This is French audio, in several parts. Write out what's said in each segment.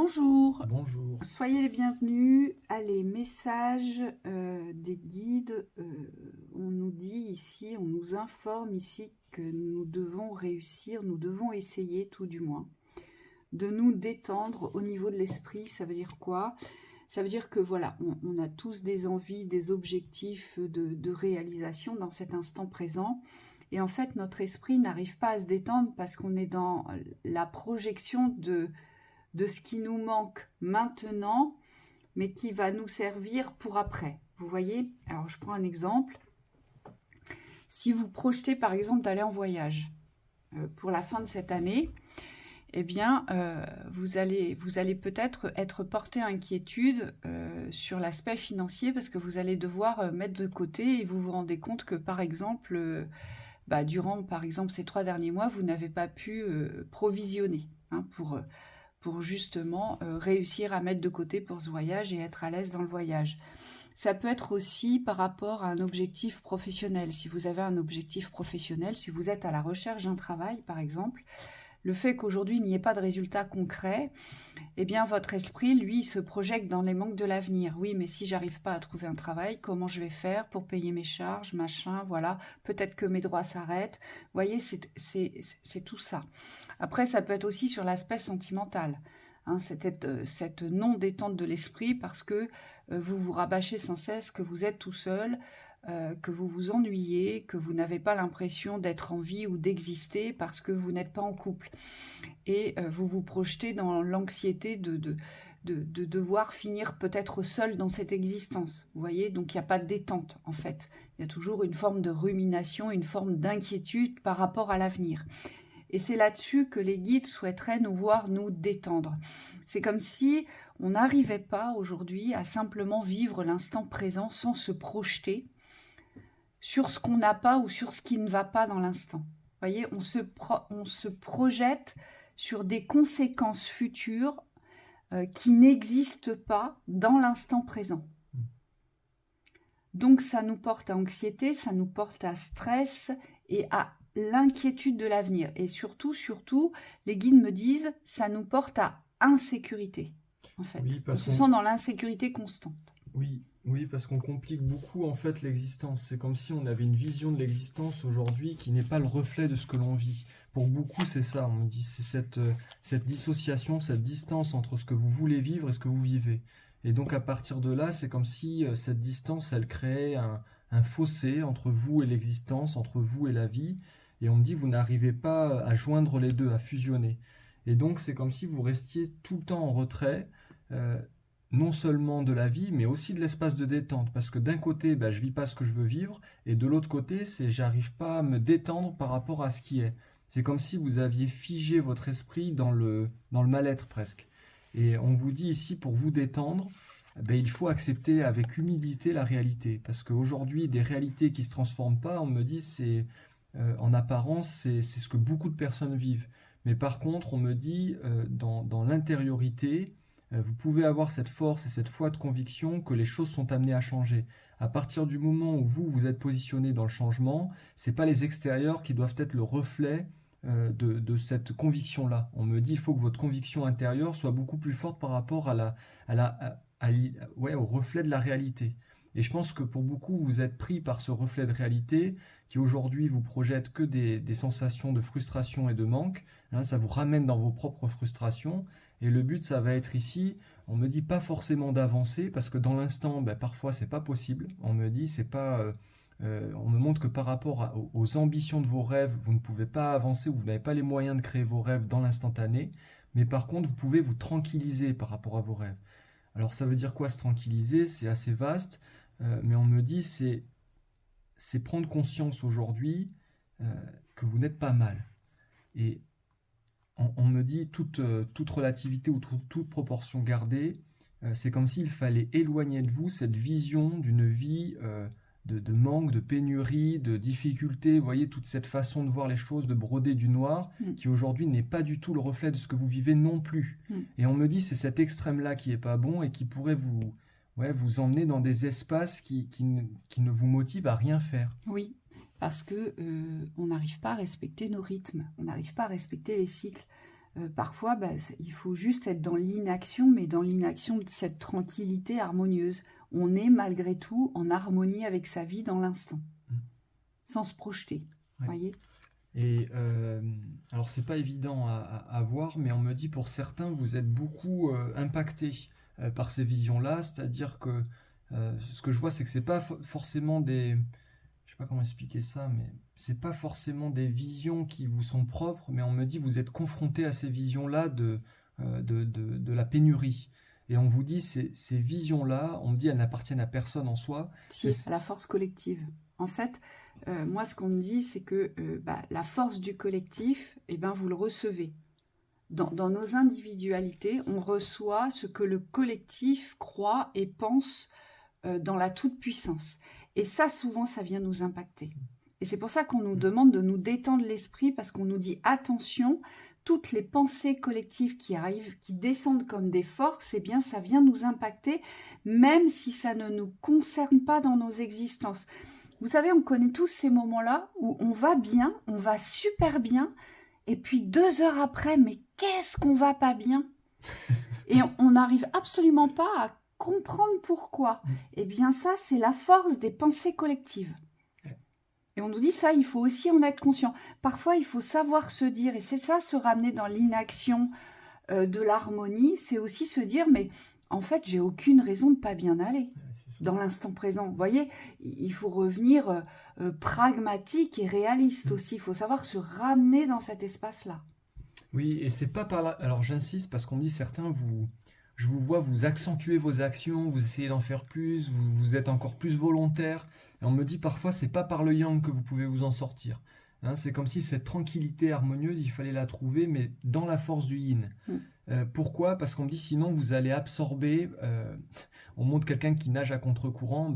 Bonjour, Bonjour. soyez les bienvenus. Allez, message des guides. On nous dit ici, on nous informe ici que nous devons réussir, nous devons essayer tout du moins, de nous détendre au niveau de l'esprit. Ça veut dire quoi? Ça veut dire que voilà, on a tous des envies, des objectifs de réalisation dans cet instant présent. Et en fait, notre esprit n'arrive pas à se détendre parce qu'on est dans la projection de ce qui nous manque maintenant, mais qui va nous servir pour après. Vous voyez? Alors, je prends un exemple. Si vous projetez, par exemple, d'aller en voyage pour la fin de cette année, eh bien, vous allez peut-être être porté à inquiétude sur l'aspect financier parce que vous allez devoir mettre de côté et vous vous rendez compte que, par exemple, durant, par exemple, ces 3 derniers mois, vous n'avez pas pu provisionner pour justement réussir à mettre de côté pour ce voyage et être à l'aise dans le voyage. Ça peut être aussi par rapport à un objectif professionnel. Si vous avez un objectif professionnel, si vous êtes à la recherche d'un travail, par exemple, le fait qu'aujourd'hui il n'y ait pas de résultat concret, eh bien votre esprit, lui, se projette dans les manques de l'avenir. Oui, mais si j'arrive pas à trouver un travail, comment je vais faire pour payer mes charges, machin, voilà, peut-être que mes droits s'arrêtent. Vous voyez, c'est tout ça. Après, ça peut être aussi sur l'aspect sentimental. Hein, cette non-détente de l'esprit parce que vous vous rabâchez sans cesse que vous êtes tout seul, que vous vous ennuyez, que vous n'avez pas l'impression d'être en vie ou d'exister parce que vous n'êtes pas en couple. Et vous vous projetez dans l'anxiété de devoir finir peut-être seul dans cette existence. Vous voyez, donc il n'y a pas de détente en fait. Il y a toujours une forme de rumination, une forme d'inquiétude par rapport à l'avenir. Et c'est là-dessus que les guides souhaiteraient nous voir nous détendre. C'est comme si on n'arrivait pas aujourd'hui à simplement vivre l'instant présent sans se projeter sur ce qu'on n'a pas ou sur ce qui ne va pas dans l'instant. Vous voyez, on se projette sur des conséquences futures qui n'existent pas dans l'instant présent. Donc ça nous porte à anxiété, ça nous porte à stress et à l'inquiétude de l'avenir. Et surtout, les guides me disent, ça nous porte à insécurité, en fait. Oui, On parce se qu'on sent dans l'insécurité constante. oui, parce qu'on complique beaucoup en fait l'existence. C'est comme si on avait une vision de l'existence aujourd'hui qui n'est pas le reflet de ce que l'on vit. Pour beaucoup, c'est ça. On dit c'est cette dissociation, cette distance entre ce que vous voulez vivre et ce que vous vivez. Et donc à partir de là, c'est comme si cette distance, elle créait un fossé entre vous et l'existence, entre vous et la vie. Et on me dit vous n'arrivez pas à joindre les deux, à fusionner. Et donc c'est comme si vous restiez tout le temps en retrait. euh, non seulement de la vie, mais aussi de l'espace de détente. Parce que d'un côté, je vis pas ce que je veux vivre, et de l'autre côté, c'est j'arrive pas à me détendre par rapport à ce qui est. C'est comme si vous aviez figé votre esprit dans le mal-être presque. Et on vous dit ici, pour vous détendre, il faut accepter avec humilité la réalité. Parce qu'aujourd'hui, des réalités qui se transforment pas, on me dit, en apparence, c'est ce que beaucoup de personnes vivent. Mais par contre, on me dit, dans l'intériorité, vous pouvez avoir cette force et cette foi de conviction que les choses sont amenées à changer. À partir du moment où vous êtes positionné dans le changement, c'est pas les extérieurs qui doivent être le reflet de cette conviction-là. On me dit il faut que votre conviction intérieure soit beaucoup plus forte par rapport au reflet de la réalité. Et je pense que pour beaucoup, vous êtes pris par ce reflet de réalité qui aujourd'hui vous projette que des sensations de frustration et de manque. Hein, ça vous ramène dans vos propres frustrations. Et le but, ça va être ici, on me dit pas forcément d'avancer, parce que dans l'instant, parfois c'est pas possible. On me dit, c'est pas, on me montre que par rapport aux ambitions de vos rêves, vous ne pouvez pas avancer, ou vous n'avez pas les moyens de créer vos rêves dans l'instantané. Mais par contre, vous pouvez vous tranquilliser par rapport à vos rêves. Alors ça veut dire quoi se tranquilliser? C'est assez vaste, mais on me dit c'est prendre conscience aujourd'hui que vous n'êtes pas mal. Et on me dit toute relativité ou toute proportion gardée, c'est comme s'il fallait éloigner de vous cette vision d'une vie de manque, de pénurie, de difficulté. Vous voyez, toute cette façon de voir les choses, de broder du noir, qui aujourd'hui n'est pas du tout le reflet de ce que vous vivez non plus. Et on me dit c'est cet extrême-là qui est pas bon et qui pourrait vous emmener dans des espaces qui ne vous motivent à rien faire. Oui, parce que on n'arrive pas à respecter nos rythmes, on n'arrive pas à respecter les cycles. Parfois, il faut juste être dans l'inaction, mais dans l'inaction de cette tranquillité harmonieuse. On est malgré tout en harmonie avec sa vie dans l'instant, sans se projeter, Ouais. voyez. Et alors c'est pas évident à voir, mais on me dit pour certains vous êtes beaucoup impactés par ces visions-là, c'est-à-dire que ce que je vois c'est que c'est pas forcément des, je sais pas comment expliquer ça, mais c'est pas forcément des visions qui vous sont propres, mais on me dit vous êtes confrontés à ces visions-là de la pénurie. Et on vous dit ces visions-là, on me dit elles n'appartiennent à personne en soi. Si, à la force collective. En fait, moi, ce qu'on me dit, c'est que la force du collectif, vous le recevez. Dans nos individualités, on reçoit ce que le collectif croit et pense dans la toute-puissance. Et ça, souvent, ça vient nous impacter. Et c'est pour ça qu'on nous demande de nous détendre l'esprit, parce qu'on nous dit attention, toutes les pensées collectives qui arrivent, qui descendent comme des forces, eh bien, ça vient nous impacter, même si ça ne nous concerne pas dans nos existences. Vous savez, on connaît tous ces moments-là où on va bien, on va super bien, et puis 2 heures après, mais qu'est-ce qu'on va pas bien? Et on n'arrive absolument pas à comprendre pourquoi. Eh bien ça, c'est la force des pensées collectives. Et on nous dit ça, il faut aussi en être conscient. Parfois, il faut savoir se dire, et c'est ça, se ramener dans l'inaction de l'harmonie, c'est aussi se dire, mais en fait, j'ai aucune raison de pas bien aller dans l'instant présent. Vous voyez, il faut revenir pragmatique et réaliste aussi. Il faut savoir se ramener dans cet espace-là. Oui, et c'est pas par là. Alors j'insiste parce qu'on me dit certains, je vous vois vous accentuer vos actions, vous essayez d'en faire plus, vous êtes encore plus volontaire. Et on me dit parfois c'est pas par le yang que vous pouvez vous en sortir. Hein, c'est comme si cette tranquillité harmonieuse, il fallait la trouver, mais dans la force du yin. Pourquoi? Parce qu'on me dit sinon vous allez absorber. On montre quelqu'un qui nage à contre-courant,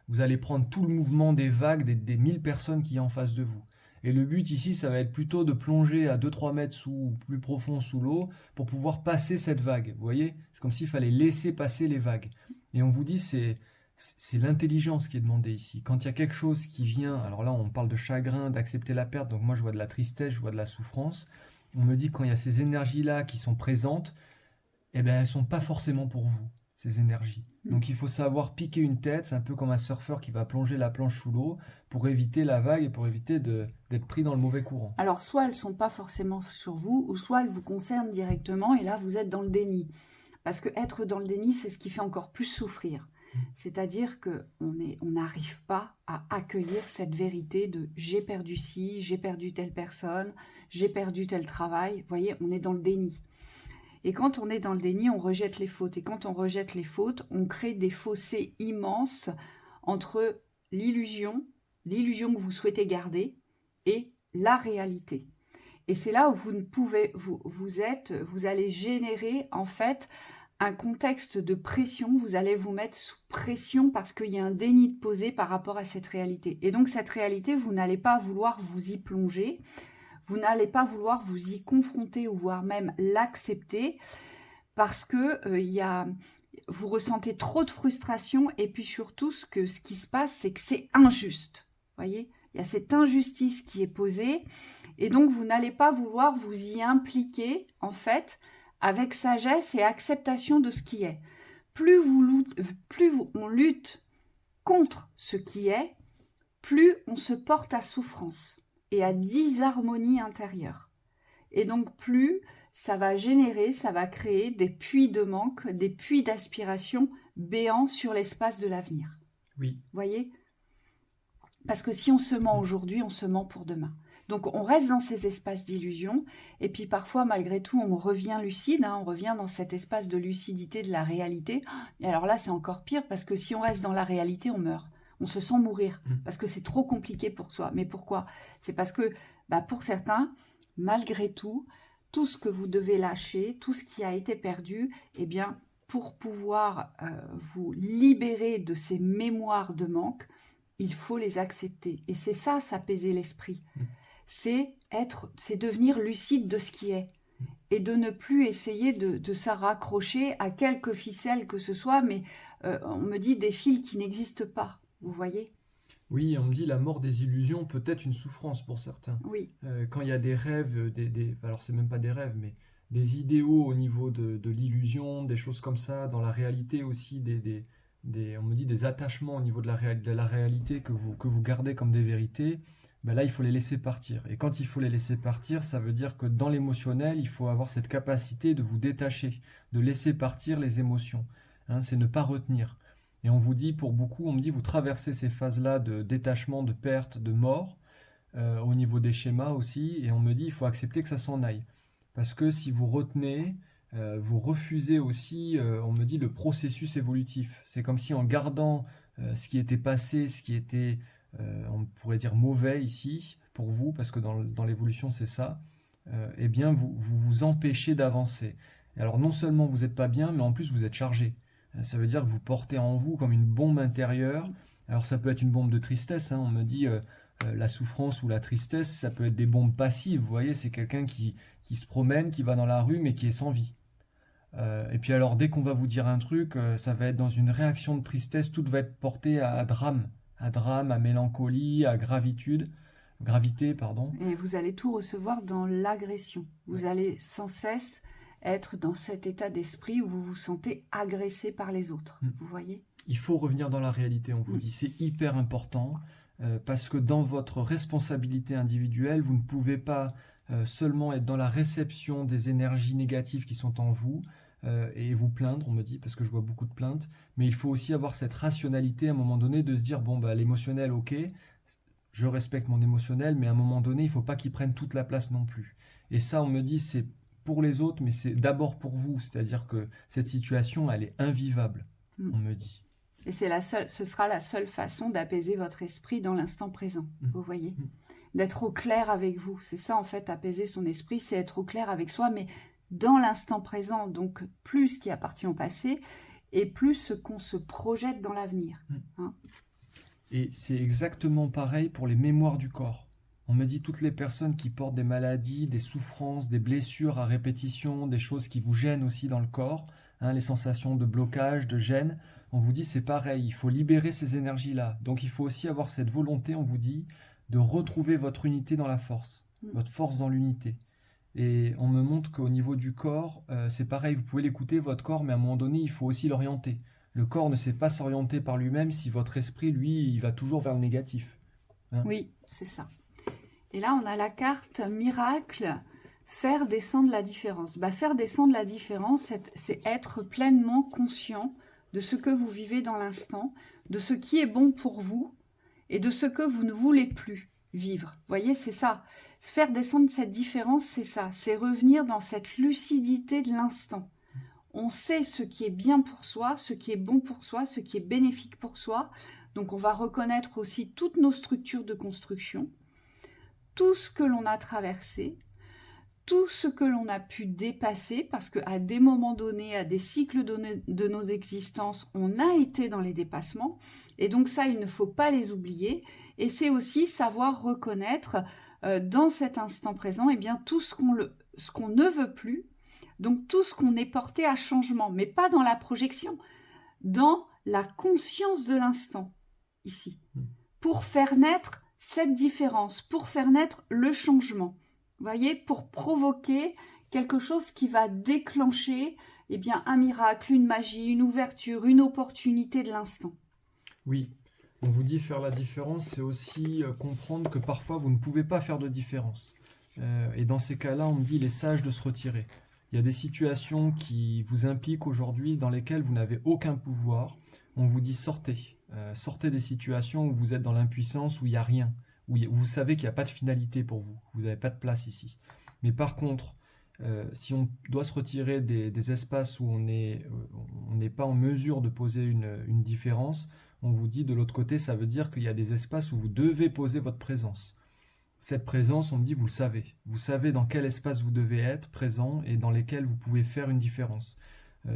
vous allez prendre tout le mouvement des vagues des 1000 personnes qui y en face de vous. Et le but ici, ça va être plutôt de plonger à 2-3 mètres plus profond sous l'eau pour pouvoir passer cette vague. Vous voyez? C'est comme s'il fallait laisser passer les vagues. Et on vous dit, c'est l'intelligence qui est demandée ici. Quand il y a quelque chose qui vient, alors là on parle de chagrin, d'accepter la perte, donc moi je vois de la tristesse, je vois de la souffrance. On me dit quand il y a ces énergies-là qui sont présentes, elles ne sont pas forcément pour vous, ces énergies. Donc il faut savoir piquer une tête, c'est un peu comme un surfeur qui va plonger la planche sous l'eau pour éviter la vague et pour éviter d'être pris dans le mauvais courant. Alors soit elles ne sont pas forcément sur vous, ou soit elles vous concernent directement et là vous êtes dans le déni. Parce que être dans le déni, c'est ce qui fait encore plus souffrir. C'est-à-dire qu'on n'arrive pas à accueillir cette vérité de j'ai perdu ci, j'ai perdu telle personne, j'ai perdu tel travail. Vous voyez, on est dans le déni. Et quand on est dans le déni, on rejette les fautes. Et quand on rejette les fautes, on crée des fossés immenses entre l'illusion que vous souhaitez garder, et la réalité. Et c'est là où vous ne pouvez, vous allez générer en fait un contexte de pression, vous allez vous mettre sous pression parce qu'il y a un déni de poser par rapport à cette réalité. Et donc cette réalité, vous n'allez pas vouloir vous y plonger, vous n'allez pas vouloir vous y confronter ou voire même l'accepter parce que vous ressentez trop de frustration et puis surtout ce qui se passe, c'est que c'est injuste. Voyez, il y a cette injustice qui est posée et donc vous n'allez pas vouloir vous y impliquer en fait avec sagesse et acceptation de ce qui est. Plus on lutte contre ce qui est, plus on se porte à souffrance et à disharmonie intérieure. Et donc plus ça va créer des puits de manque, des puits d'aspiration béants sur l'espace de l'avenir. Oui. Voyez ? Parce que si on se ment aujourd'hui, on se ment pour demain. Donc on reste dans ces espaces d'illusion et puis parfois malgré tout on revient lucide, on revient dans cet espace de lucidité de la réalité. Et alors là c'est encore pire parce que si on reste dans la réalité on meurt, on se sent mourir parce que c'est trop compliqué pour soi. Mais pourquoi? C'est parce que pour certains, malgré tout ce que vous devez lâcher, tout ce qui a été perdu, eh bien pour pouvoir vous libérer de ces mémoires de manque, il faut les accepter. Et c'est ça, s'apaiser l'esprit. C'est devenir lucide de ce qui est. Et de ne plus essayer de se raccrocher à quelque ficelle que ce soit, mais on me dit des fils qui n'existent pas. Vous voyez ? Oui, on me dit la mort des illusions peut être une souffrance pour certains. Oui. Quand il y a des rêves, alors c'est même pas des rêves, mais des idéaux au niveau de l'illusion, des choses comme ça, dans la réalité aussi, on me dit des attachements au niveau de la réalité que vous gardez comme des vérités, ben là, il faut les laisser partir. Et quand il faut les laisser partir, ça veut dire que dans l'émotionnel, il faut avoir cette capacité de vous détacher, de laisser partir les émotions. Hein, c'est ne pas retenir. Et on vous dit, pour beaucoup, on me dit, vous traversez ces phases-là de détachement, de perte, de mort, au niveau des schémas aussi, et on me dit, il faut accepter que ça s'en aille. Parce que si vous retenez, vous refusez aussi, on me dit, le processus évolutif. C'est comme si en gardant ce qui était passé, ce qui était, on pourrait dire, mauvais ici, pour vous, parce que dans l'évolution c'est ça, eh bien vous empêchez d'avancer. Et alors non seulement vous n'êtes pas bien, mais en plus vous êtes chargé. Ça veut dire que vous portez en vous comme une bombe intérieure. Alors ça peut être une bombe de tristesse, hein. On me dit la souffrance ou la tristesse, ça peut être des bombes passives. Vous voyez, c'est quelqu'un qui se promène, qui va dans la rue, mais qui est sans vie. Et puis alors, dès qu'on va vous dire un truc, ça va être dans une réaction de tristesse, tout va être porté à drame, à mélancolie, à gravité, pardon. Et vous allez tout recevoir dans l'agression. Vous allez sans cesse être dans cet état d'esprit où vous vous sentez agressé par les autres. Vous voyez ? Il faut revenir dans la réalité, on vous dit, c'est hyper important, parce que dans votre responsabilité individuelle, vous ne pouvez pas seulement être dans la réception des énergies négatives qui sont en vous, et vous plaindre, on me dit, parce que je vois beaucoup de plaintes, mais il faut aussi avoir cette rationalité à un moment donné de se dire, bon, bah, l'émotionnel, ok, je respecte mon émotionnel, mais à un moment donné, il ne faut pas qu'il prenne toute la place non plus. Et ça, on me dit, c'est pour les autres, mais c'est d'abord pour vous, c'est-à-dire que cette situation, elle est invivable, on me dit. Et ce sera la seule façon d'apaiser votre esprit dans l'instant présent, vous voyez, d'être au clair avec vous. C'est ça, en fait, apaiser son esprit, c'est être au clair avec soi, mais dans l'instant présent, donc plus ce qui appartient au passé, et plus ce qu'on se projette dans l'avenir. Hein. Et c'est exactement pareil pour les mémoires du corps. On me dit toutes les personnes qui portent des maladies, des souffrances, des blessures à répétition, des choses qui vous gênent aussi dans le corps, hein, les sensations de blocage, de gêne, on vous dit c'est pareil, il faut libérer ces énergies-là. Donc il faut aussi avoir cette volonté, on vous dit, de retrouver votre unité dans la force, votre force dans l'unité. Et on me montre qu'au niveau du corps, c'est pareil, vous pouvez l'écouter, votre corps, mais à un moment donné, il faut aussi l'orienter. Le corps ne sait pas s'orienter par lui-même si votre esprit, lui, il va toujours vers le négatif. Hein. Oui, c'est ça. Et là, on a la carte miracle, faire descendre la différence. Faire descendre la différence, c'est être pleinement conscient de ce que vous vivez dans l'instant, de ce qui est bon pour vous et de ce que vous ne voulez plus vivre. Vous voyez, c'est ça. Faire descendre cette différence, c'est ça. C'est revenir dans cette lucidité de l'instant. On sait ce qui est bien pour soi, ce qui est bon pour soi, ce qui est bénéfique pour soi. Donc, on va reconnaître aussi toutes nos structures de construction, tout ce que l'on a traversé, tout ce que l'on a pu dépasser, parce qu'à des moments donnés, à des cycles de nos existences, on a été dans les dépassements. Et donc ça, il ne faut pas les oublier. Et c'est aussi savoir reconnaître dans cet instant présent, eh bien, tout ce qu'on ne veut plus, donc tout ce qu'on est porté à changement, mais pas dans la projection, dans la conscience de l'instant, ici, pour faire naître cette différence, pour faire naître le changement. Vous voyez, pour provoquer quelque chose qui va déclencher eh bien, un miracle, une magie, une ouverture, une opportunité de l'instant. Oui, on vous dit faire la différence, c'est aussi comprendre que parfois vous ne pouvez pas faire de différence. Et dans ces cas-là, on me dit il est sage de se retirer. Il y a des situations qui vous impliquent aujourd'hui dans lesquelles vous n'avez aucun pouvoir. On vous dit sortez. Sortez des situations où vous êtes dans l'impuissance, où il n'y a rien. Où vous savez qu'il n'y a pas de finalité pour vous. Vous n'avez pas de place ici. Mais par contre, si on doit se retirer des espaces où on n'est pas en mesure de poser une différence, on vous dit de l'autre côté, ça veut dire qu'il y a des espaces où vous devez poser votre présence. Cette présence, on me dit, vous le savez. Vous savez dans quel espace vous devez être présent et dans lesquels vous pouvez faire une différence.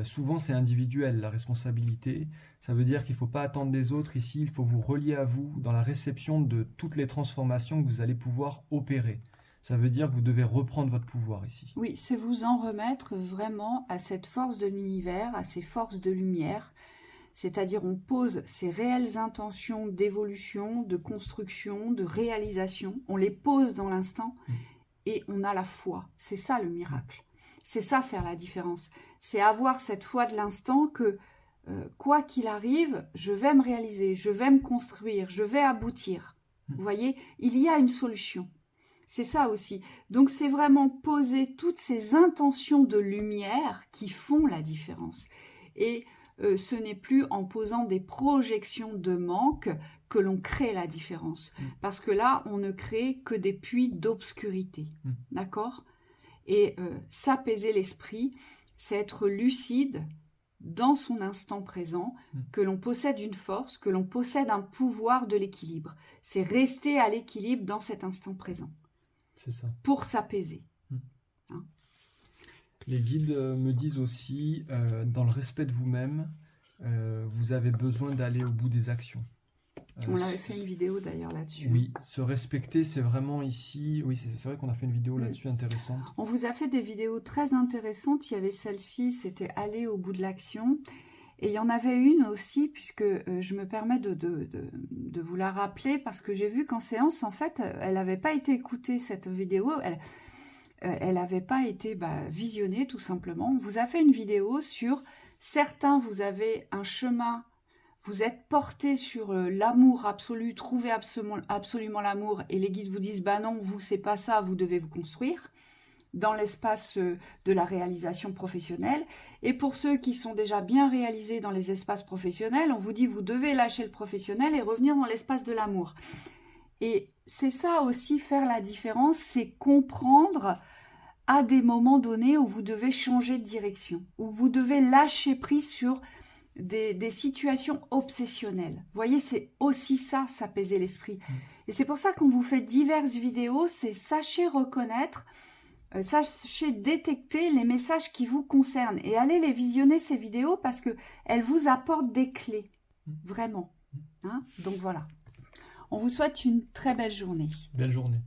Souvent, c'est individuel, la responsabilité. Ça veut dire qu'il ne faut pas attendre des autres ici. Il faut vous relier à vous dans la réception de toutes les transformations que vous allez pouvoir opérer. Ça veut dire que vous devez reprendre votre pouvoir ici. Oui, c'est vous en remettre vraiment à cette force de l'univers, à ces forces de lumière. C'est-à-dire on pose ces réelles intentions d'évolution, de construction, de réalisation. On les pose dans l'instant et on a la foi. C'est ça le miracle. C'est ça, faire la différence. C'est avoir cette foi de l'instant que, quoi qu'il arrive, je vais me réaliser, je vais me construire, je vais aboutir. Vous voyez, il y a une solution. C'est ça aussi. Donc, c'est vraiment poser toutes ces intentions de lumière qui font la différence. Et ce n'est plus en posant des projections de manque que l'on crée la différence. Parce que là, on ne crée que des puits d'obscurité. D'accord ? Et s'apaiser l'esprit, c'est être lucide dans son instant présent, que l'on possède une force, que l'on possède un pouvoir de l'équilibre. C'est rester à l'équilibre dans cet instant présent. C'est ça. Pour s'apaiser. Hein? Les guides me disent aussi, dans le respect de vous-même, vous avez besoin d'aller au bout des actions. On avait fait une vidéo d'ailleurs là-dessus. Oui, se respecter, c'est vraiment ici... Oui, c'est vrai qu'on a fait une vidéo là-dessus intéressante. On vous a fait des vidéos très intéressantes. Il y avait celle-ci, c'était « Aller au bout de l'action ». Et il y en avait une aussi, puisque je me permets de vous la rappeler, parce que j'ai vu qu'en séance, en fait, elle n'avait pas été écoutée, cette vidéo. Elle n'avait pas été visionnée, tout simplement. On vous a fait une vidéo sur certains, vous avez un chemin... Vous êtes porté sur l'amour absolu, trouvez absolument l'amour, et les guides vous disent « bah non, vous c'est pas ça, vous devez vous construire » dans l'espace de la réalisation professionnelle. Et pour ceux qui sont déjà bien réalisés dans les espaces professionnels, on vous dit « vous devez lâcher le professionnel et revenir dans l'espace de l'amour ». Et c'est ça aussi, faire la différence, c'est comprendre à des moments donnés où vous devez changer de direction, où vous devez lâcher prise sur des situations obsessionnelles. Vous voyez, c'est aussi ça, s'apaiser l'esprit. Et c'est pour ça qu'on vous fait diverses vidéos, c'est sachez reconnaître, sachez détecter les messages qui vous concernent et allez les visionner, ces vidéos, parce qu'elles vous apportent des clés, vraiment. Hein? Donc voilà. On vous souhaite une très belle journée. Belle journée.